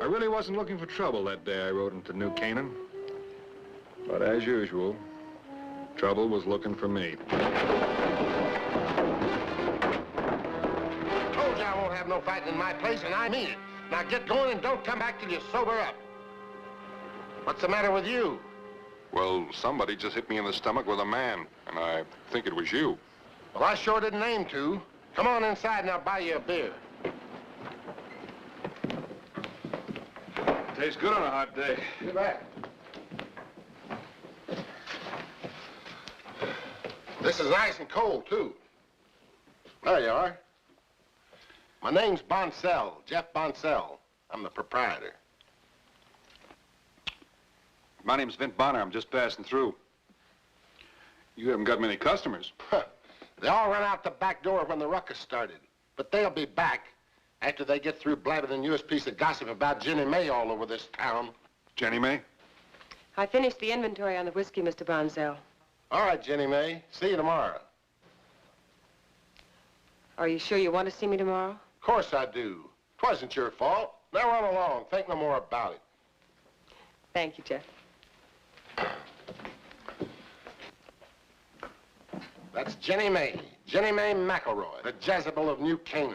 I really wasn't looking for trouble that day I rode into New Canaan. But as usual, trouble was looking for me. Told you I won't have no fighting in my place, and I mean it. Now get going and don't come back till you sober up. What's the matter with you? Well, somebody just hit me in the stomach with a man, and I think it was you. Well, I sure didn't aim to. Come on inside and I'll buy you a beer. Tastes good on a hot day. You bet. This is nice and cold, too. There you are. My name's Bonsell, Jeff Bonsell. I'm the proprietor. My name's Vint Bonner. I'm just passing through. You haven't got many customers. They all run out the back door when the ruckus started. But they'll be back after they get through blabbing the newest piece of gossip about Jenny May all over this town. Jenny May? I finished the inventory on the whiskey, Mr. Bonsell. All right, Jenny May. See you tomorrow. Are you sure you want to see me tomorrow? Of course I do. 'Twasn't your fault. Now run along. Think no more about it. Thank you, Jeff. That's Jenny May McElroy, the Jezebel of New Canaan.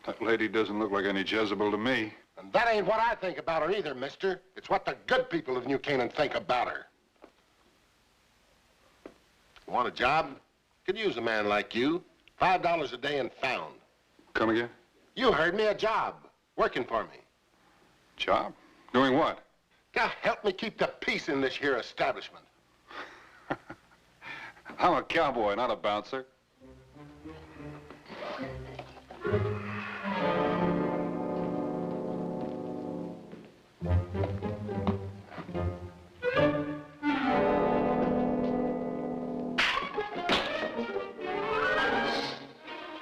That lady doesn't look like any Jezebel to me. And that ain't what I think about her either, mister. It's what the good people of New Canaan think about her. Want a job? Could use a man like you. $5 a day and found. Come again? You heard me, a job. Working for me. Job? Doing what? God, help me keep the peace in this here establishment. I'm a cowboy, not a bouncer.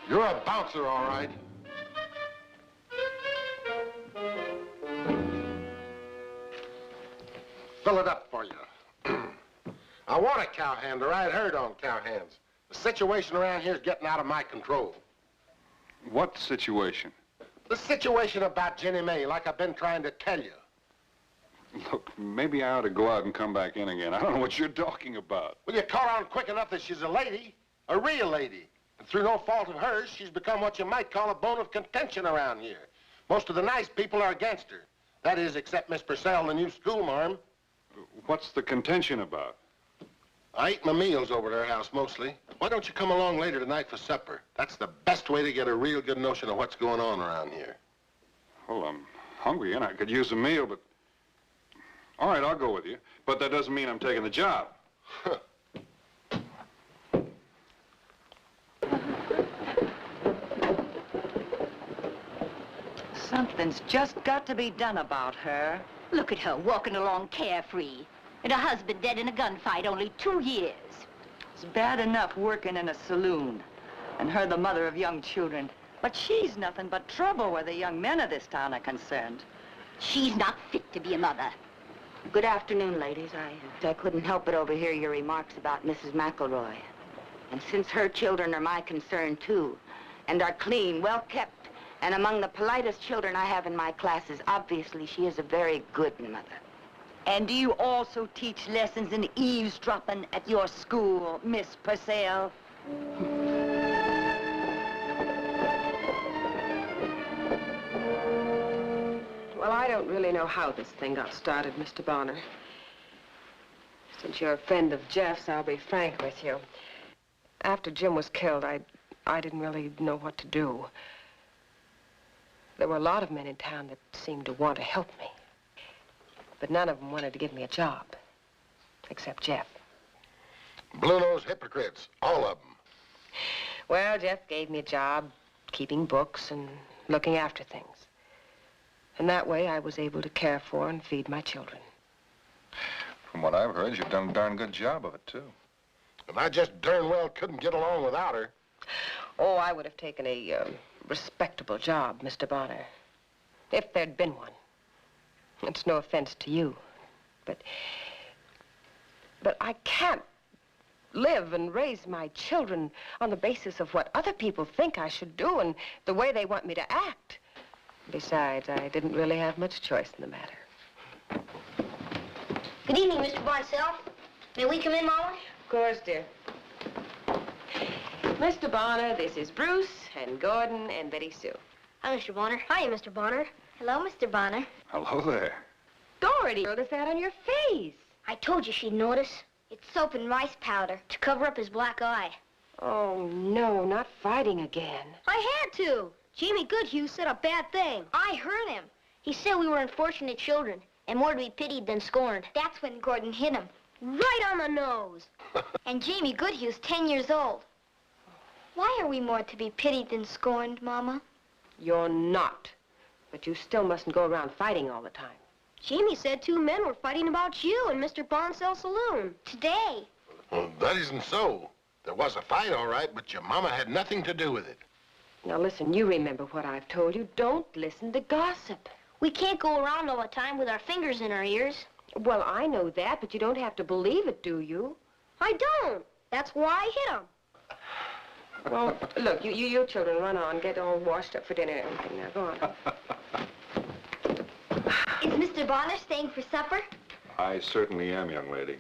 You're a bouncer, all right. Fill it up for you. I want a cowhand, or I'd heard on cowhands. The situation around here is getting out of my control. What situation? The situation about Jenny May, like I've been trying to tell you. Look, maybe I ought to go out and come back in again. I don't know what you're talking about. Well, you caught on quick enough that she's a lady, a real lady. And through no fault of hers, she's become what you might call a bone of contention around here. Most of the nice people are against her. That is, except Miss Purcell, the new schoolmarm. What's the contention about? I eat my meals over at her house, mostly. Why don't you come along later tonight for supper? That's the best way to get a real good notion of what's going on around here. Well, I'm hungry, and I could use a meal, but... All right, I'll go with you. But that doesn't mean I'm taking the job. Something's just got to be done about her. Look at her walking along carefree. And her husband dead in a gunfight only 2 years. It's bad enough working in a saloon, and her the mother of young children. But she's nothing but trouble where the young men of this town are concerned. She's not fit to be a mother. Good afternoon, ladies. I couldn't help but overhear your remarks about Mrs. McElroy. And since her children are my concern, too, and are clean, well-kept, and among the politest children I have in my classes, obviously she is a very good mother. And do you also teach lessons in eavesdropping at your school, Miss Purcell? Well, I don't really know how this thing got started, Mr. Bonner. Since you're a friend of Jeff's, I'll be frank with you. After Jim was killed, I didn't really know what to do. There were a lot of men in town that seemed to want to help me. But none of them wanted to give me a job, except Jeff. Blue-nosed hypocrites, all of them. Well, Jeff gave me a job keeping books and looking after things. And that way I was able to care for and feed my children. From what I've heard, you've done a darn good job of it, too. And I just darn well couldn't get along without her. Oh, I would have taken a respectable job, Mr. Bonner, if there'd been one. It's no offense to you, but I can't live and raise my children on the basis of what other people think I should do and the way they want me to act. Besides, I didn't really have much choice in the matter. Good evening, Mr. Bonsell. May we come in, Mama? Of course, dear. Mr. Bonner, this is Bruce and Gordon and Betty Sue. Hi, Mr. Bonner. Hiya, Mr. Bonner. Hello, Mr. Bonner. Hello there. Dorothy noticed that on your face. I told you she'd notice. It's soap and rice powder to cover up his black eye. Oh, no, not fighting again. I had to. Jamie Goodhue said a bad thing. I heard him. He said we were unfortunate children and more to be pitied than scorned. That's when Gordon hit him. Right on the nose. And Jamie Goodhue's 10 years old. Why are we more to be pitied than scorned, Mama? You're not. But you still mustn't go around fighting all the time. Jamie said 2 men were fighting about you in Mr. Bonsell's saloon. Today. Well, that isn't so. There was a fight, all right, but your mama had nothing to do with it. Now, listen, you remember what I've told you. Don't listen to gossip. We can't go around all the time with our fingers in our ears. Well, I know that, but you don't have to believe it, do you? I don't. That's why I hit him. Well, look, you children run on, get all washed up for dinner and everything. Now, go on. Is Mr. Bonner staying for supper? I certainly am, young lady.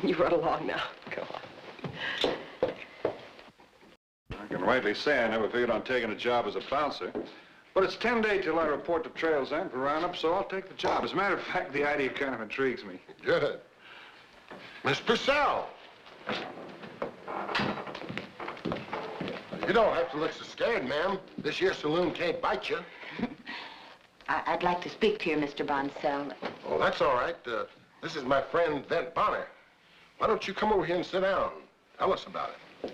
You run along now. Go on. I can rightly say I never figured on taking a job as a bouncer. But it's 10 days till I report to Trails End for roundup, so I'll take the job. As a matter of fact, the idea kind of intrigues me. Good. Miss Purcell. You don't have to look so scared, ma'am. This here saloon can't bite you. I'd like to speak to you, Mr. Bonsell. Oh, that's all right. This is my friend, Vint Bonner. Why don't you come over here and sit down? Tell us about it.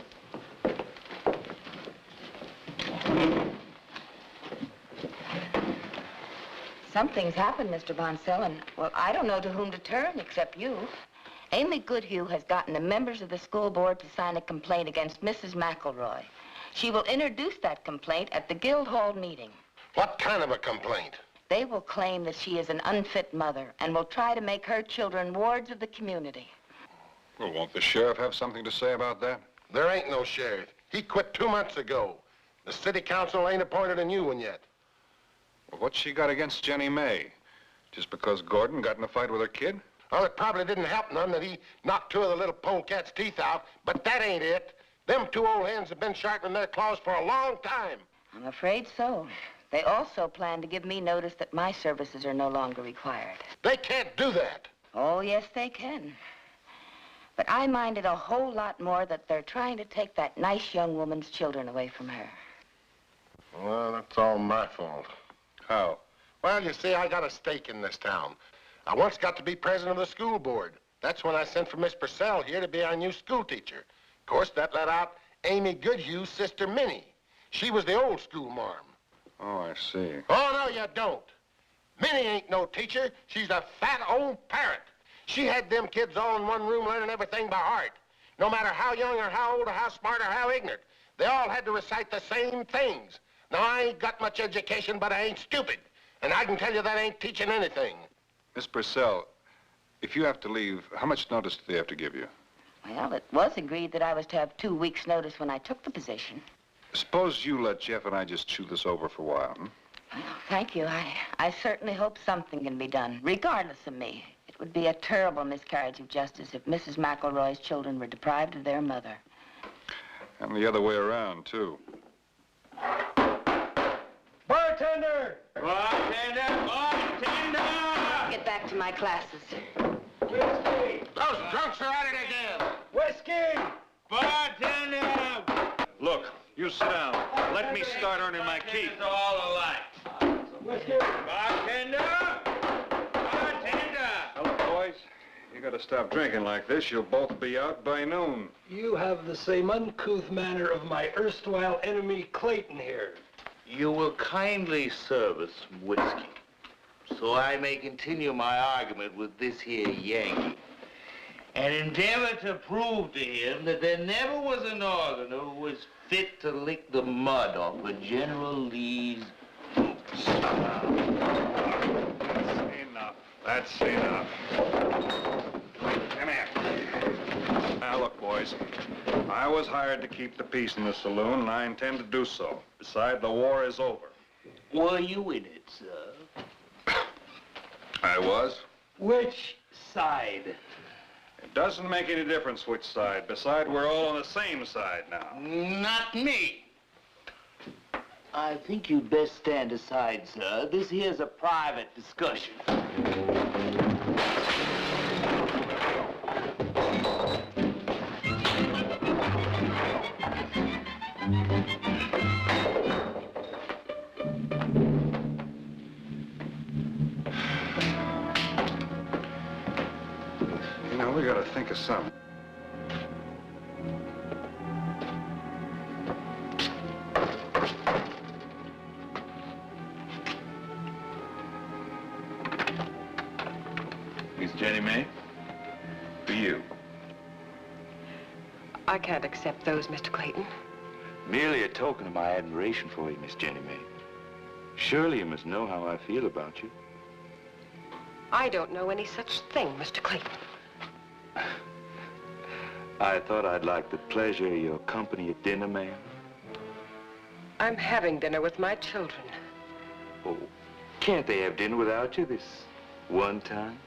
Something's happened, Mr. Bonsell, and, well, I don't know to whom to turn except you. Amy Goodhue has gotten the members of the school board to sign a complaint against Mrs. McElroy. She will introduce that complaint at the Guildhall meeting. What kind of a complaint? They will claim that she is an unfit mother and will try to make her children wards of the community. Well, won't the sheriff have something to say about that? There ain't no sheriff. He quit 2 months ago. The city council ain't appointed a new one yet. Well, what's she got against Jenny May? Just because Gordon got in a fight with her kid? Well, it probably didn't help none that he knocked 2 of the little polecat's teeth out, but that ain't it. Them 2 old hens have been sharpening their claws for a long time. I'm afraid so. They also plan to give me notice that my services are no longer required. They can't do that. Oh, yes, they can. But I mind it a whole lot more that they're trying to take that nice young woman's children away from her. Well, that's all my fault. How? Well, you see, I got a stake in this town. I once got to be president of the school board. That's when I sent for Miss Purcell here to be our new school teacher. Of course, that let out Amy Goodhue's sister, Minnie. She was the old school marm. Oh, I see. Oh, no, you don't. Minnie ain't no teacher. She's a fat old parrot. She had them kids all in one room learning everything by heart. No matter how young or how old or how smart or how ignorant, they all had to recite the same things. Now, I ain't got much education, but I ain't stupid. And I can tell you that ain't teaching anything. Miss Purcell, if you have to leave, how much notice do they have to give you? Well, it was agreed that I was to have 2 weeks' notice when I took the position. Suppose you let Jeff and I just chew this over for a while, hmm? Well, thank you. I certainly hope something can be done, regardless of me. It would be a terrible miscarriage of justice if Mrs. McElroy's children were deprived of their mother. And the other way around, too. Bartender! Bartender! Bartender! Get back to my classes. Whiskey! Those drunks are at it again. Whiskey! Bartender! Look, you sit down. Let me start earning my keep. It's all alike. Whiskey! Bartender! Bartender! Now, look, boys, you gotta stop drinking like this. You'll both be out by noon. You have the same uncouth manner of my erstwhile enemy, Clayton, here. You will kindly serve us some whiskey, so I may continue my argument with this here Yankee, and endeavor to prove to him that there never was a northerner who was fit to lick the mud off of General Lee's boots. That's enough. That's enough. Come here. Now, look, boys. I was hired to keep the peace in the saloon, and I intend to do so. Besides, the war is over. Were you in it, sir? I was. Which side? It doesn't make any difference which side. Besides, we're all on the same side now. Not me. I think you'd best stand aside, sir. This here's a private discussion. You know, we gotta think of something. Miss Jenny May? For you. I can't accept those, Mr. Clayton. Merely a token of my admiration for you, Miss Jenny May. Surely you must know how I feel about you. I don't know any such thing, Mr. Clayton. I thought I'd like the pleasure of your company at dinner, ma'am. I'm having dinner with my children. Oh, can't they have dinner without you this one time?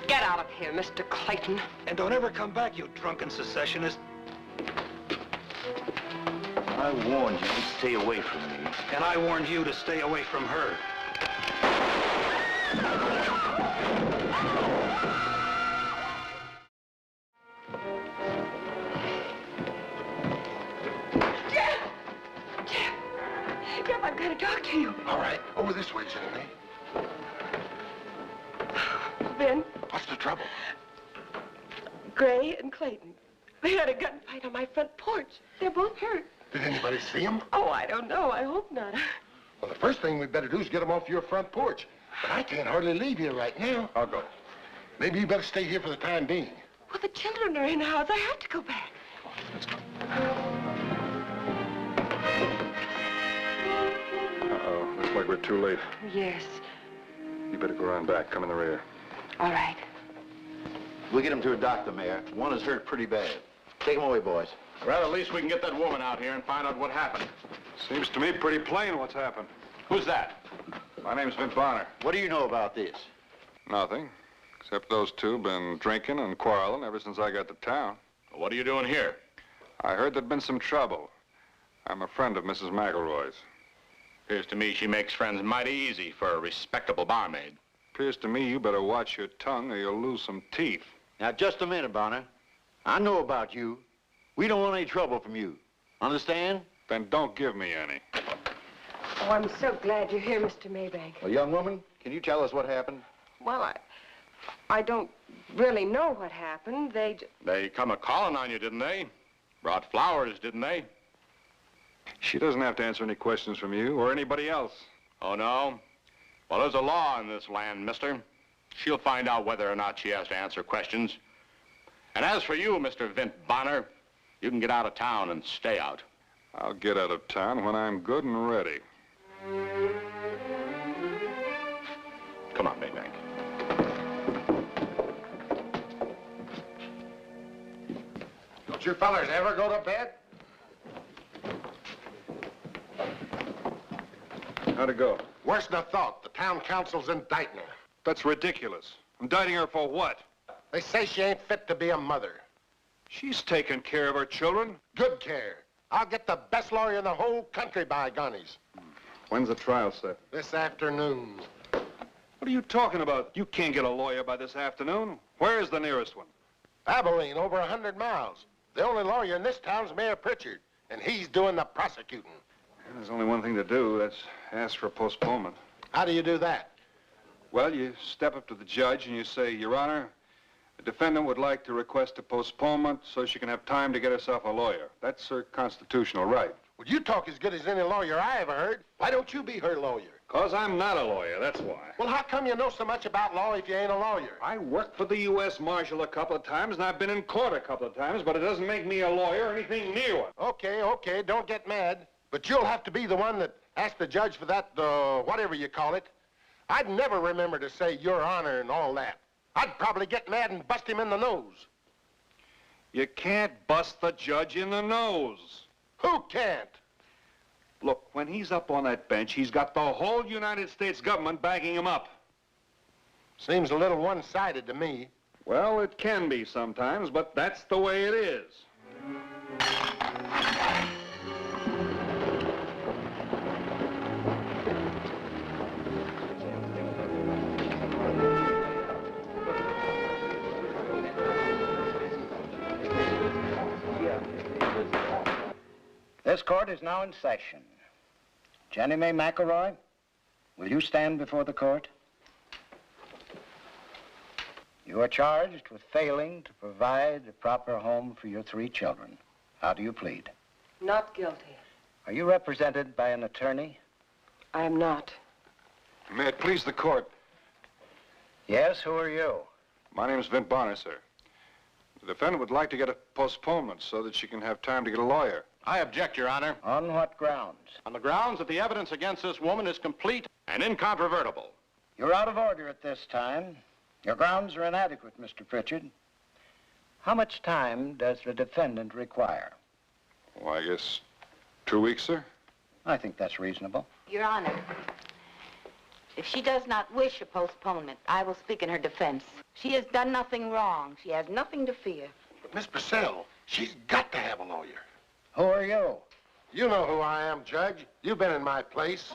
Get out of here, Mr. Clayton. And don't ever come back, you drunken secessionist. I warned you to stay away from me. And I warned you to stay away from her. Jeff, I've got to talk to you. All right, over this way, Jeanne. Ben, What's the trouble? Gray and Clayton. They had a gunfight on my front porch. They're both hurt. Did anybody see him? Oh, I don't know. I hope not. Well, the first thing we better do is get him off your front porch. But I can't hardly leave here right now. I'll go. Maybe you better stay here for the time being. Well, the children are in the house. I have to go back. Uh-oh, looks like we're too late. Yes. You better go around back. Come in the rear. All right. We'll get him to a doctor, Mayor. One is hurt pretty bad. Take him away, boys. Well, at least we can get that woman out here and find out what happened. Seems to me pretty plain what's happened. Who's that? My name's Vint Bonner. What do you know about this? Nothing. Except those two been drinking and quarreling ever since I got to town. What are you doing here? I heard there'd been some trouble. I'm a friend of Mrs. McElroy's. Appears to me she makes friends mighty easy for a respectable barmaid. Appears to me you better watch your tongue or you'll lose some teeth. Now, just a minute, Bonner. I know about you. We don't want any trouble from you. Understand? Then don't give me any. Oh, I'm so glad you're here, Mr. Maybank. Well, young woman, can you tell us what happened? Well, I don't really know what happened. They come a-calling on you, didn't they? Brought flowers, didn't they? She doesn't have to answer any questions from you or anybody else. Oh, no? Well, there's a law in this land, mister. She'll find out whether or not she has to answer questions. And as for you, Mr. Vint Bonner, you can get out of town and stay out. I'll get out of town when I'm good and ready. Come on, Maybank. Don't you fellers ever go to bed? How'd it go? Worse than I thought. The town council's indicting her. That's ridiculous. Indicting her for what? They say she ain't fit to be a mother. She's taking care of her children. Good care. I'll get the best lawyer in the whole country, by gunnies. When's the trial set? This afternoon. What are you talking about? You can't get a lawyer by this afternoon. Where is the nearest one? Abilene, over 100 miles. The only lawyer in this town's Mayor Pritchard, and he's doing the prosecuting. There's only one thing to do. That's ask for a postponement. How do you do that? Well, you step up to the judge and you say, Your Honor, the defendant would like to request a postponement so she can have time to get herself a lawyer. That's her constitutional right. Well, you talk as good as any lawyer I ever heard. Why don't you be her lawyer? 'Cause I'm not a lawyer, that's why. Well, how come you know so much about law if you ain't a lawyer? I worked for the U.S. Marshal a couple of times, and I've been in court a couple of times, but it doesn't make me a lawyer or anything near one. Okay, don't get mad. But you'll have to be the one that asked the judge for that, whatever you call it. I'd never remember to say Your Honor and all that. I'd probably get mad and bust him in the nose. You can't bust the judge in the nose. Who can't? Look, when he's up on that bench, he's got the whole United States government backing him up. Seems a little one-sided to me. Well, it can be sometimes, but that's the way it is. This court is now in session. Jeanne May McElroy, will you stand before the court? You are charged with failing to provide a proper home for your 3 children. How do you plead? Not guilty. Are you represented by an attorney? I am not. May it please the court. Yes, who are you? My name's Vint Bonner, sir. The defendant would like to get a postponement so that she can have time to get a lawyer. I object, Your Honor. On what grounds? On the grounds that the evidence against this woman is complete and incontrovertible. You're out of order at this time. Your grounds are inadequate, Mr. Pritchard. How much time does the defendant require? Well, I guess 2 weeks, sir. I think that's reasonable. Your Honor, if she does not wish a postponement, I will speak in her defense. She has done nothing wrong. She has nothing to fear. But Miss Purcell, she's got to have a lawyer. Who are you? You know who I am, Judge. You've been in my place.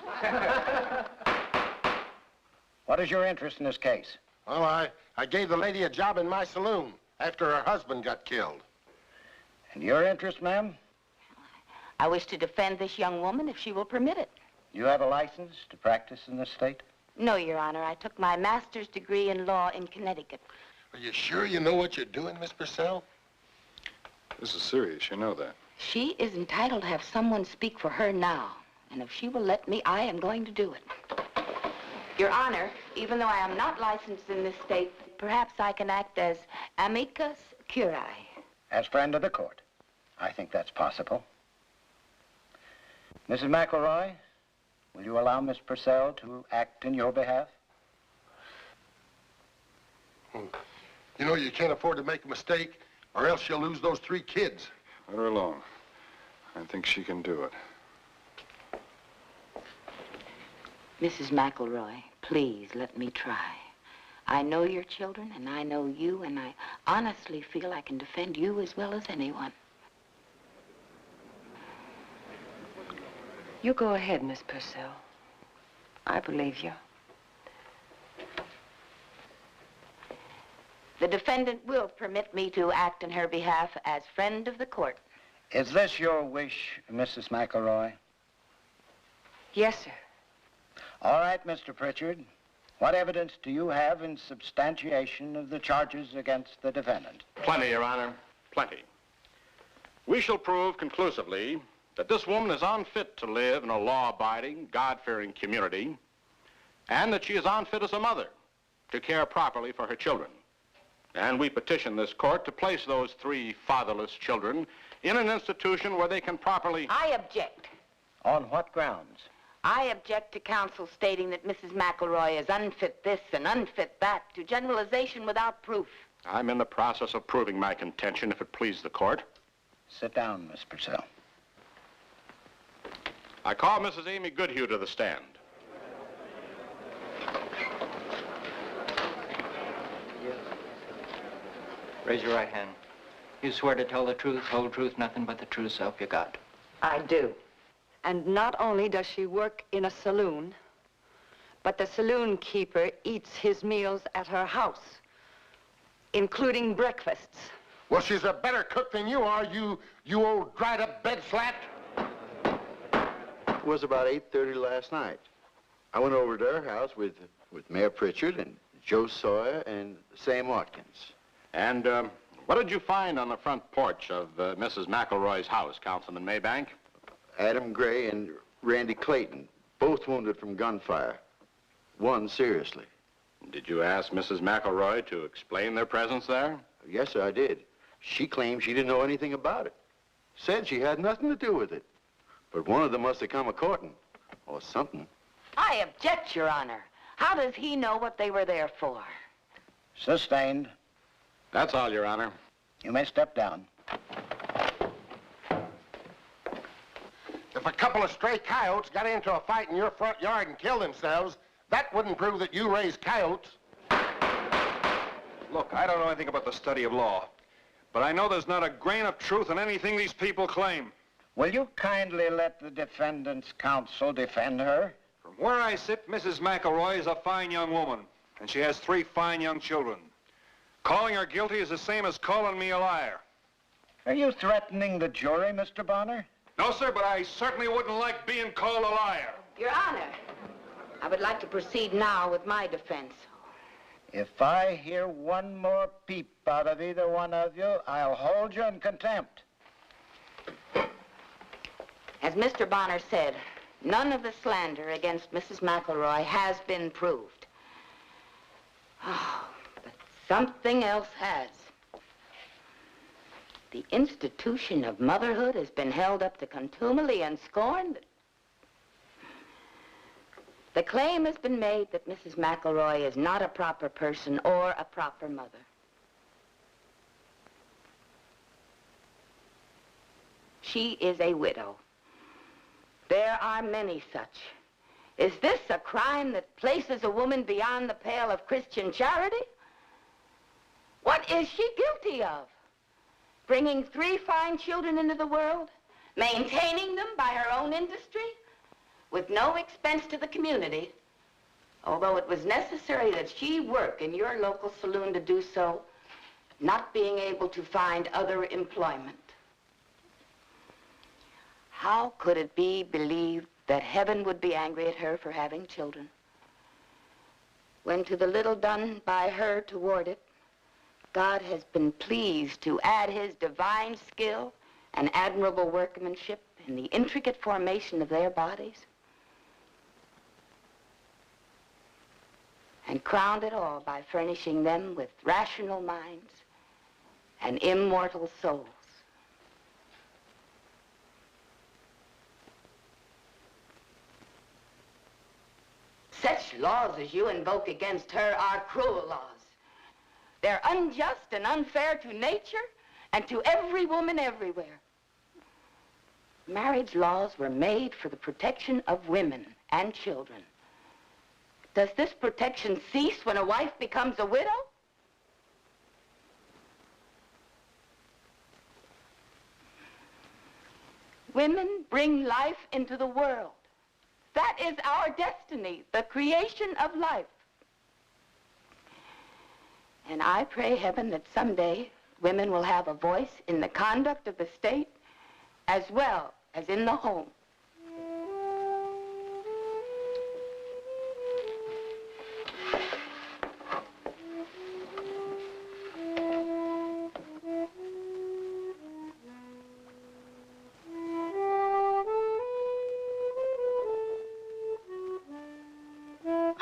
What is your interest in this case? Well, I gave the lady a job in my saloon after her husband got killed. And your interest, ma'am? I wish to defend this young woman if she will permit it. You have a license to practice in this state? No, Your Honor. I took my master's degree in law in Connecticut. Are you sure you know what you're doing, Miss Purcell? This is serious, you know that. She is entitled to have someone speak for her now. And if she will let me, I am going to do it. Your Honor, even though I am not licensed in this state, perhaps I can act as amicus curiae. As friend of the court. I think that's possible. Mrs. McElroy, will you allow Miss Purcell to act in your behalf? You know, you can't afford to make a mistake, or else you'll lose those 3 kids. Let her alone. I think she can do it. Mrs. McElroy, please let me try. I know your children, and I know you, and I honestly feel I can defend you as well as anyone. You go ahead, Miss Purcell. I believe you. The defendant will permit me to act in her behalf as friend of the court. Is this your wish, Mrs. McElroy? Yes, sir. All right, Mr. Pritchard. What evidence do you have in substantiation of the charges against the defendant? Plenty, Your Honor. Plenty. We shall prove conclusively that this woman is unfit to live in a law-abiding, God-fearing community, and that she is unfit as a mother to care properly for her children. And we petition this court to place those 3 fatherless children in an institution where they can properly... I object. On what grounds? I object to counsel stating that Mrs. McElroy is unfit this and unfit that, to generalization without proof. I'm in the process of proving my contention, if it please the court. Sit down, Miss Purcell. I call Mrs. Amy Goodhue to the stand. Raise your right hand. You swear to tell the truth, whole truth, nothing but the true self you got. I do. And not only does she work in a saloon, but the saloon keeper eats his meals at her house, including breakfasts. Well, she's a better cook than you are, you old dried-up bed slat. It was about 8:30 last night. I went over to her house with Mayor Pritchard and Joe Sawyer and Sam Watkins. And what did you find on the front porch of Mrs. McElroy's house, Councilman Maybank? Adam Gray and Randy Clayton, both wounded from gunfire. One seriously. Did you ask Mrs. McElroy to explain their presence there? Yes, sir, I did. She claimed she didn't know anything about it. Said she had nothing to do with it. But one of them must have come a-courting, or something. I object, Your Honor. How does he know what they were there for? Sustained. That's all, Your Honor. You may step down. The If a couple of stray coyotes got into a fight in your front yard and killed themselves, that wouldn't prove that you raised coyotes. Look, I don't know anything about the study of law, but I know there's not a grain of truth in anything these people claim. Will you kindly let the defendant's counsel defend her? From where I sit, Mrs. McElroy is a fine young woman, and she has 3 fine young children. Calling her guilty is the same as calling me a liar. Are you threatening the jury, Mr. Bonner? No, sir, but I certainly wouldn't like being called a liar. Your Honor, I would like to proceed now with my defense. If I hear one more peep out of either one of you, I'll hold you in contempt. As Mr. Bonner said, none of the slander against Mrs. McElroy has been proved. Oh, but something else has. The institution of motherhood has been held up to contumely and scorn. The claim has been made that Mrs. McElroy is not a proper person or a proper mother. She is a widow. There are many such. Is this a crime that places a woman beyond the pale of Christian charity? What is she guilty of? Bringing 3 fine children into the world, maintaining them by her own industry, with no expense to the community, although it was necessary that she work in your local saloon to do so, not being able to find other employment. How could it be believed that heaven would be angry at her for having children, when to the little done by her toward it, God has been pleased to add his divine skill and admirable workmanship in the intricate formation of their bodies? And crowned it all by furnishing them with rational minds and immortal souls. Such laws as you invoke against her are cruel laws. They're unjust and unfair to nature and to every woman everywhere. Marriage laws were made for the protection of women and children. Does this protection cease when a wife becomes a widow? Women bring life into the world. That is our destiny, the creation of life. And I pray heaven that someday women will have a voice in the conduct of the state as well as in the home.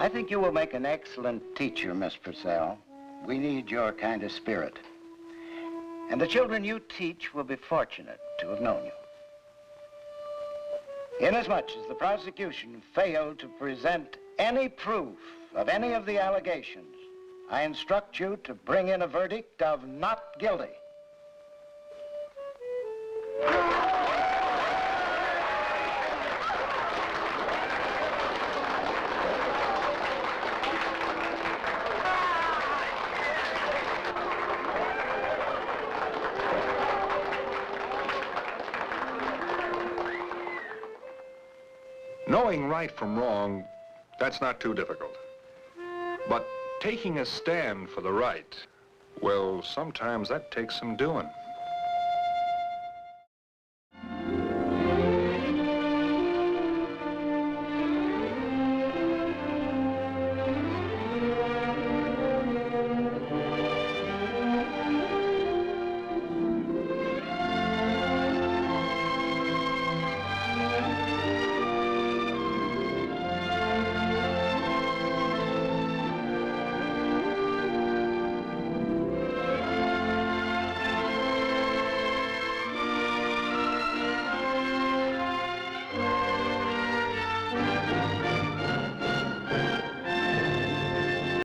I think you will make an excellent teacher, Miss Purcell. We need your kind of spirit. And the children you teach will be fortunate to have known you. Inasmuch as the prosecution failed to present any proof of any of the allegations, I instruct you to bring in a verdict of not guilty. Knowing right from wrong, that's not too difficult. But taking a stand for the right, well, sometimes that takes some doing.